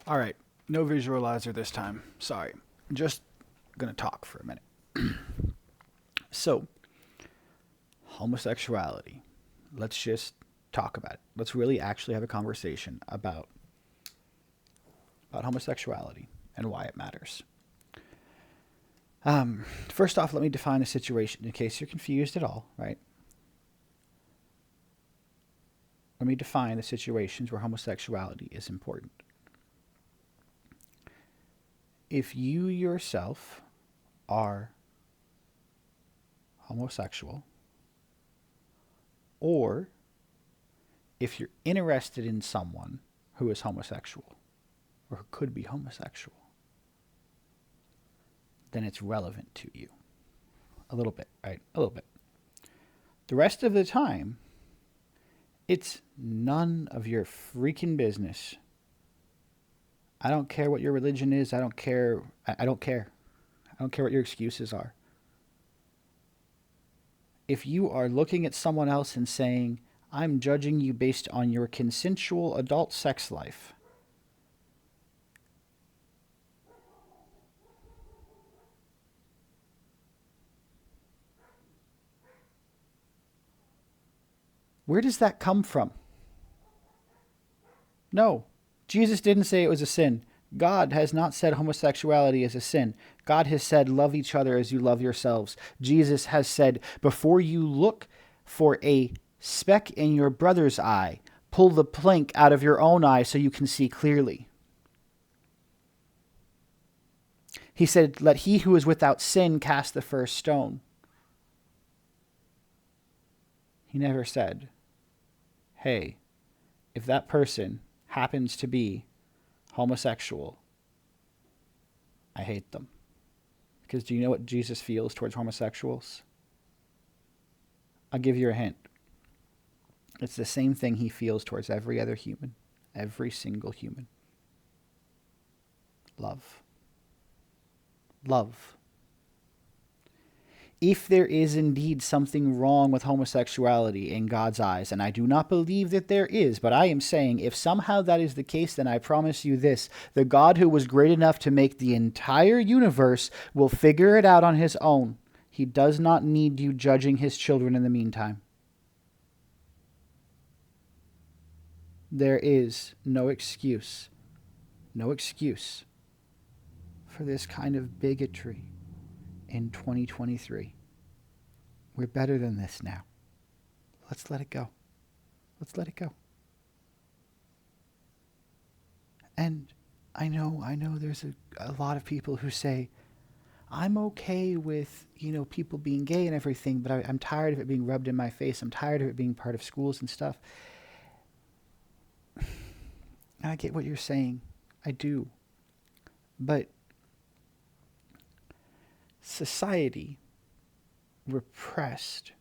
All right, no visualizer this time. Sorry. I'm just going to talk for a minute. So, homosexuality. Let's just talk about it. Let's really actually have a conversation about homosexuality and why it matters. First off, let me define a situation in case you're confused at all, right? Let me define the situations where homosexuality is important. If you yourself are homosexual, or if you're interested in someone who is homosexual or who could be homosexual, then it's relevant to you. A little bit, right? A little bit. The rest of the time, it's none of your freaking business. I don't care what your religion is. I don't care. I don't care. I don't care what your excuses are. If you are looking at someone else and saying, I'm judging you based on your consensual adult sex life, where does that come from? No, Jesus didn't say it was a sin. God has not said homosexuality is a sin. God has said, love each other as you love yourselves. Jesus has said, before you look for a speck in your brother's eye, pull the plank out of your own eye so you can see clearly. He said, let he who is without sin cast the first stone. He never said, hey, if that person happens to be homosexual, I hate them. Because do you know what Jesus feels towards homosexuals? I'll give you a hint. It's the same thing he feels towards every other human, every single human. Love. Love. If there is indeed something wrong with homosexuality in God's eyes, and I do not believe that there is, but I am saying if somehow that is the case, then I promise you this, the God who was great enough to make the entire universe will figure it out on his own. He does not need you judging his children in the meantime. There is no excuse for this kind of bigotry in 2023. We're better than this now. Let's let it go. Let's let it go. And I know there's a lot of people who say, I'm okay with, people being gay and everything, but I'm tired of it being rubbed in my face. I'm tired of it being part of schools and stuff. And I get what you're saying. I do. But society repressed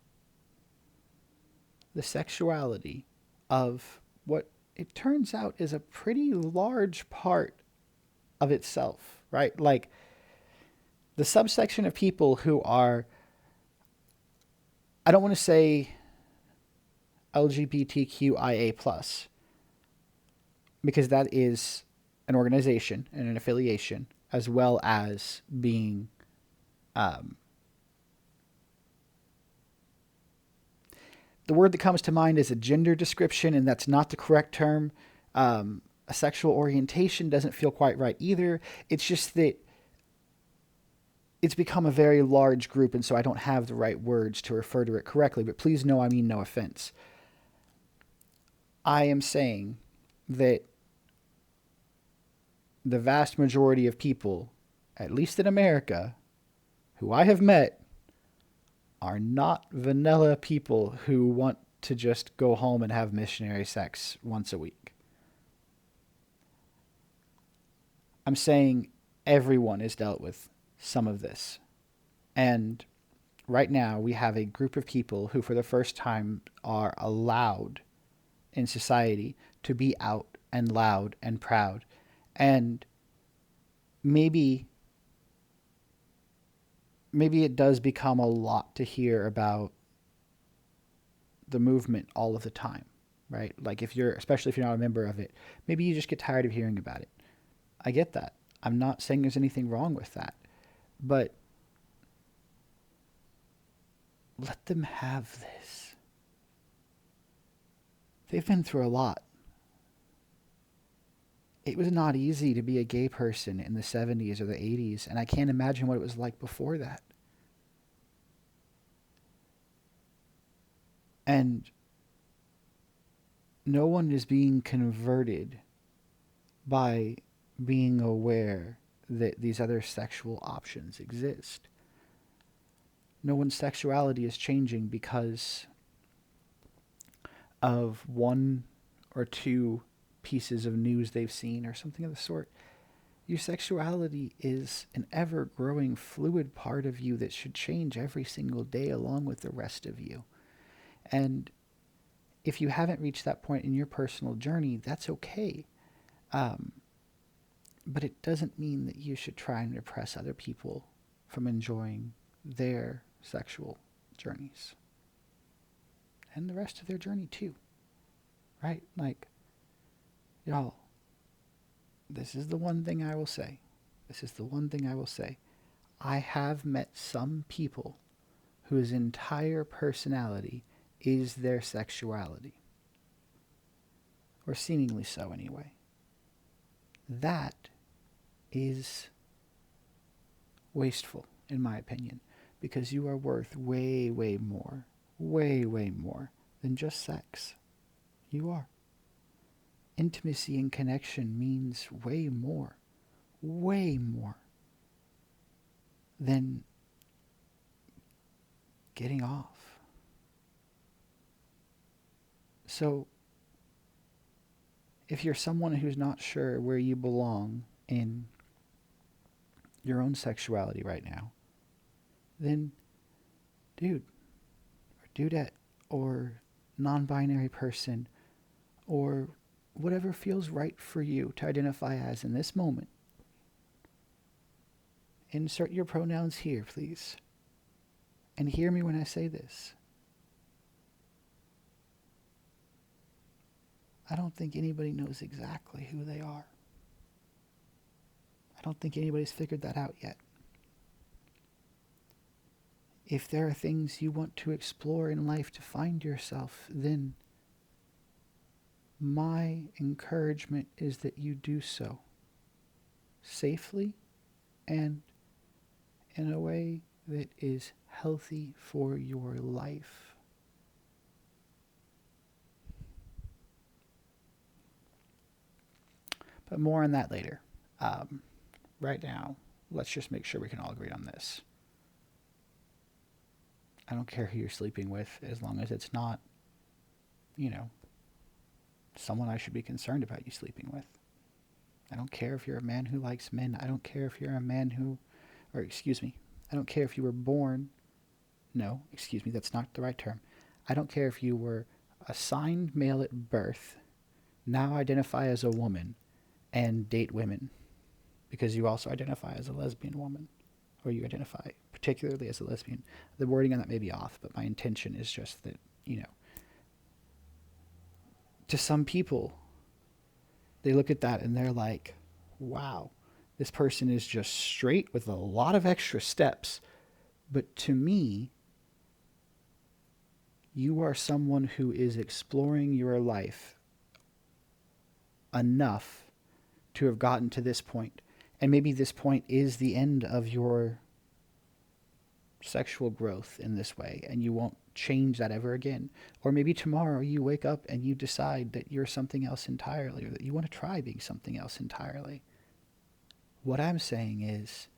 the sexuality of what it turns out is a pretty large part of itself, right? Like the subsection of people who are, I don't want to say LGBTQIA+, because that is an organization and an affiliation, as well as being the word that comes to mind is a gender description, and that's not the correct term. A sexual orientation doesn't feel quite right either. It's just that it's become a very large group, and so I don't have the right words to refer to it correctly, but please know I mean no offense. I am saying that the vast majority of people, at least in America, who I have met, are not vanilla people who want to just go home and have missionary sex once a week. I'm saying everyone is dealt with some of this. And right now we have a group of people who for the first time are allowed in society to be out and loud and proud. And maybe it does become a lot to hear about the movement all of the time, right? Like especially if you're not a member of it, maybe you just get tired of hearing about it. I get that. I'm not saying there's anything wrong with that. But let them have this. They've been through a lot. It was not easy to be a gay person in the 70s or the 80s, and I can't imagine what it was like before that. And no one is being converted by being aware that these other sexual options exist. No one's sexuality is changing because of one or two pieces of news they've seen or something of the sort. Your sexuality is an ever-growing fluid part of you that should change every single day along with the rest of you. And if you haven't reached that point in your personal journey, that's okay. But it doesn't mean that you should try and repress other people from enjoying their sexual journeys. And the rest of their journey too. Right? Like, y'all, this is the one thing I will say. This is the one thing I will say. I have met some people whose entire personality is their sexuality. Or seemingly so, anyway. That is wasteful, in my opinion, because you are worth way, way more than just sex. You are. Intimacy and connection means way more than getting off. So, if you're someone who's not sure where you belong in your own sexuality right now, then dude, or dudette, or non-binary person, or whatever feels right for you to identify as in this moment. Insert your pronouns here, please. And hear me when I say this. I don't think anybody knows exactly who they are. I don't think anybody's figured that out yet. If there are things you want to explore in life to find yourself, then my encouragement is that you do so safely and in a way that is healthy for your life. But more on that later. Right now, let's just make sure we can all agree on this. I don't care who you're sleeping with as long as it's not, someone I should be concerned about you sleeping with. I don't care if you're a man who likes men. I don't care if you're a man who, I don't care if you were born. No, that's not the right term. I don't care if you were assigned male at birth, now identify as a woman, and date women, because you also identify as a lesbian woman, or you identify particularly as a lesbian. The wording on that may be off, but my intention is just that, to some people, they look at that and they're like, wow, this person is just straight with a lot of extra steps. But to me, you are someone who is exploring your life enough to have gotten to this point. And maybe this point is the end of your sexual growth in this way, and you won't change that ever again. Or maybe tomorrow you wake up and you decide that you're something else entirely, or that you want to try being something else entirely. What I'm saying is,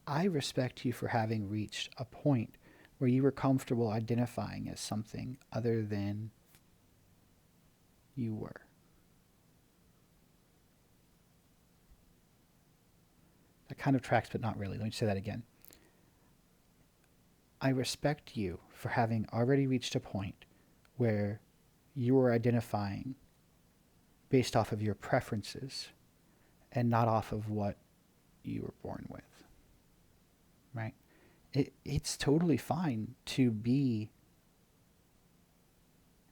I respect you for having reached a point where you were comfortable identifying as something other than you were. That kind of tracks, but not really. Let me say that again. I respect you for having already reached a point where you are identifying based off of your preferences and not off of what you were born with. Right? It's totally fine to be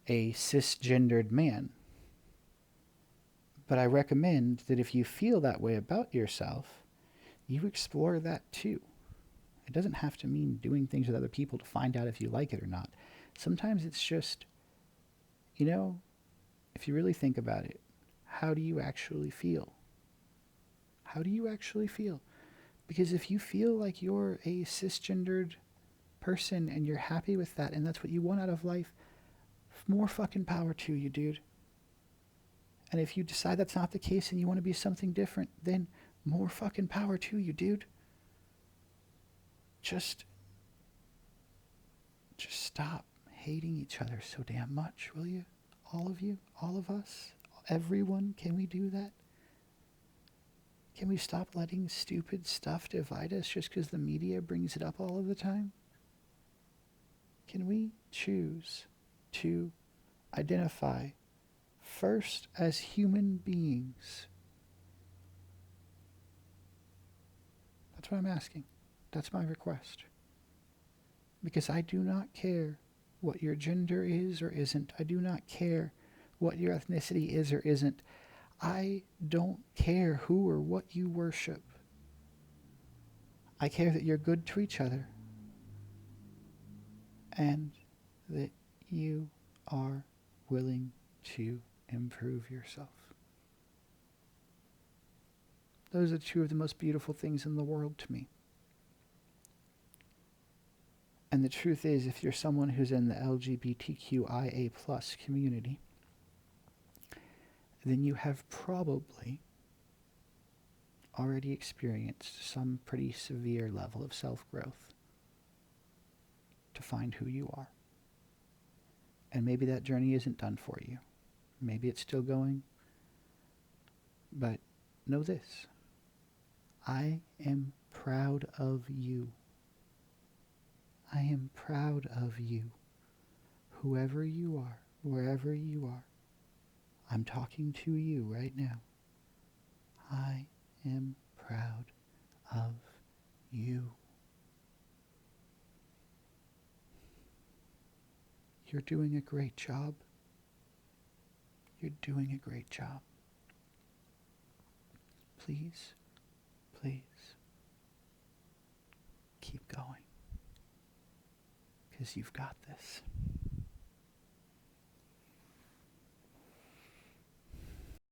a cisgendered man, But I recommend that if you feel that way about yourself, you explore that too. It doesn't have to mean doing things with other people to find out if you like it or not. Sometimes it's just, if you really think about it, how do you actually feel? How do you actually feel? Because if you feel like you're a cisgendered person and you're happy with that and that's what you want out of life, more fucking power to you, dude. And if you decide that's not the case and you want to be something different, then more fucking power to you, dude. Just stop hating each other so damn much, will you? All of you, all of us, everyone, can we do that? Can we stop letting stupid stuff divide us just because the media brings it up all of the time? Can we choose to identify first as human beings? That's what I'm asking. That's my request. Because I do not care what your gender is or isn't. I do not care what your ethnicity is or isn't. I don't care who or what you worship. I care that you're good to each other and that you are willing to improve yourself. Those are two of the most beautiful things in the world to me. And the truth is, if you're someone who's in the LGBTQIA plus community, then you have probably already experienced some pretty severe level of self-growth to find who you are. And maybe that journey isn't done for you. Maybe it's still going. But know this. I am proud of you. I am proud of you. Whoever you are, wherever you are. I'm talking to you right now. I am proud of you. You're doing a great job. You're doing a great job. Please, please, keep going. Because you've got this.